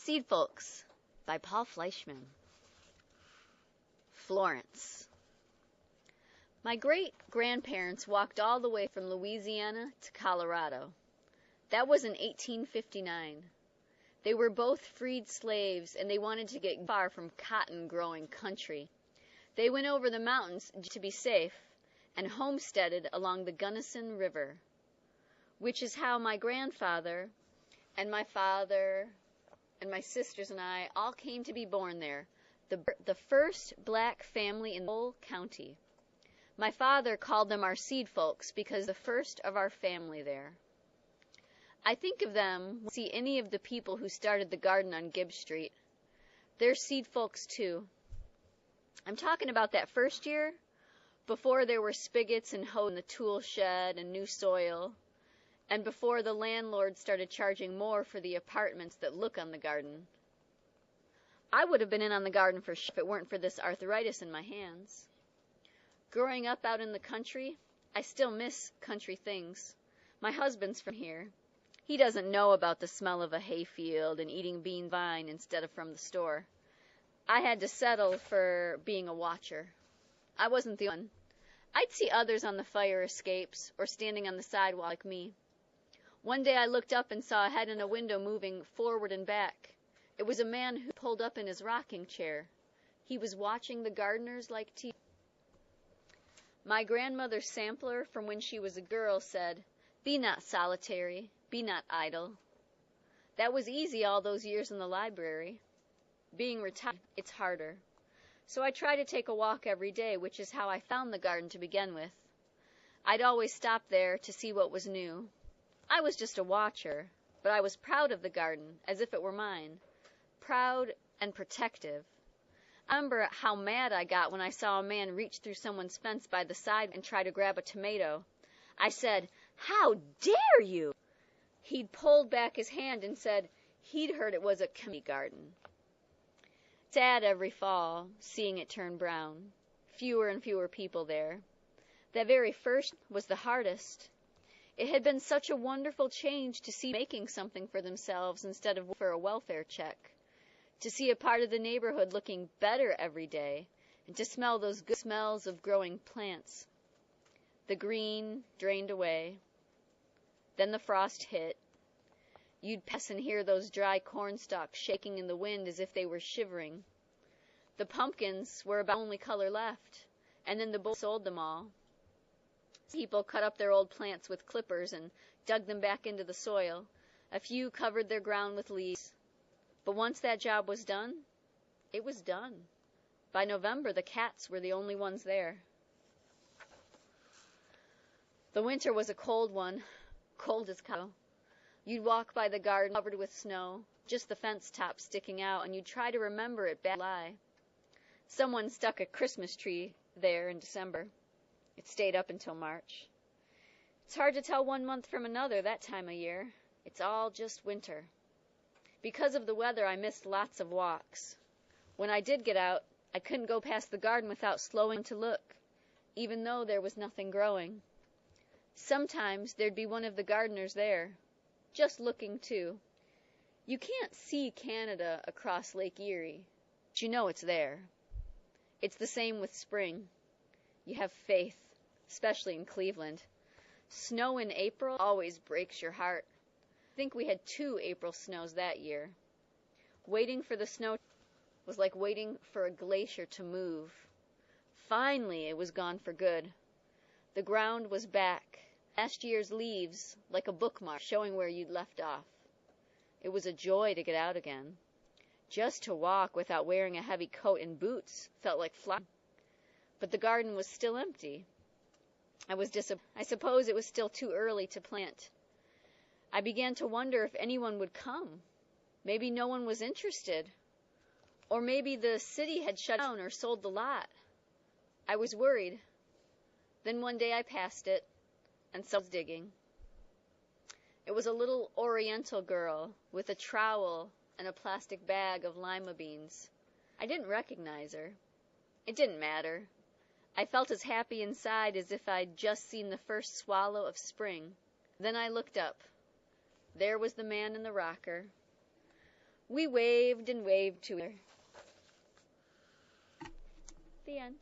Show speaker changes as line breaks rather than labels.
Seed Folks by Paul Fleischman. Florence. My great-grandparents walked all the way from Louisiana to Colorado. That was in 1859. They were both freed slaves, and they wanted to get far from cotton-growing country. They went over the mountains to be safe and homesteaded along the Gunnison River, which is how my grandfather and my father and my sisters and I all came to be born there, the first black family in the whole county. My father called them our seed folks because the first of our family there. I think of them when I see any of the people who started the garden on Gibbs Street. They're seed folks too. I'm talking about that first year, before there were spigots and hoe in the tool shed and new soil, and before the landlord started charging more for the apartments that look on the garden. I would have been in on the garden for sure if it weren't for this arthritis in my hands. Growing up out in the country, I still miss country things. My husband's from here. He doesn't know about the smell of a hayfield and eating bean vine instead of from the store. I had to settle for being a watcher. I wasn't the one. I'd see others on the fire escapes or standing on the sidewalk like me. One day I looked up and saw a head in a window moving forward and back. It was a man who pulled up in his rocking chair. He was watching the gardeners like TV. My grandmother's sampler from when she was a girl said, "Be not solitary, be not idle." That was easy all those years in the library. Being retired, it's harder. So I try to take a walk every day, which is how I found the garden to begin with. I'd always stop there to see what was new. I was just a watcher, but I was proud of the garden, as if it were mine. Proud and protective. I remember how mad I got when I saw a man reach through someone's fence by the side and try to grab a tomato. I said, "How dare you?" He'd pulled back his hand and said he'd heard it was a community garden. Sad every fall, seeing it turn brown. Fewer and fewer people there. That very first was the hardest. It had been such a wonderful change to see making something for themselves instead of for a welfare check. To see a part of the neighborhood looking better every day, and to smell those good smells of growing plants. The green drained away. Then the frost hit. You'd pass and hear those dry corn stalks shaking in the wind as if they were shivering. The pumpkins were about the only color left, and then the bulls sold them all. People cut up their old plants with clippers and dug them back into the soil. A few covered their ground with leaves. But once that job was done, it was done. By November, the cats were the only ones there. The winter was a cold one, cold as cow. You'd walk by the garden covered with snow, just the fence top sticking out, and you'd try to remember it bad lie. Someone stuck a Christmas tree there in December. It stayed up until March. It's hard to tell one month from another that time of year. It's all just winter. Because of the weather, I missed lots of walks. When I did get out, I couldn't go past the garden without slowing to look, even though there was nothing growing. Sometimes there'd be one of the gardeners there, just looking too. You can't see Canada across Lake Erie, but you know it's there. It's the same with spring. You have faith, especially in Cleveland. Snow in April always breaks your heart. I think we had 2 April snows that year. Waiting for the snow was like waiting for a glacier to move. Finally, it was gone for good. The ground was back. Last year's leaves, like a bookmark, showing where you'd left off. It was a joy to get out again. Just to walk without wearing a heavy coat and boots felt like flying. But the garden was still empty. I was disappointed. I suppose it was still too early to plant. I began to wonder if anyone would come. Maybe no one was interested. Or maybe the city had shut down or sold the lot. I was worried. Then one day I passed it, and someone was digging. It was a little Oriental girl with a trowel and a plastic bag of lima beans. I didn't recognize her. It didn't matter. I felt as happy inside as if I'd just seen the first swallow of spring. Then I looked up. There was the man in the rocker. We waved and waved to each other. The end.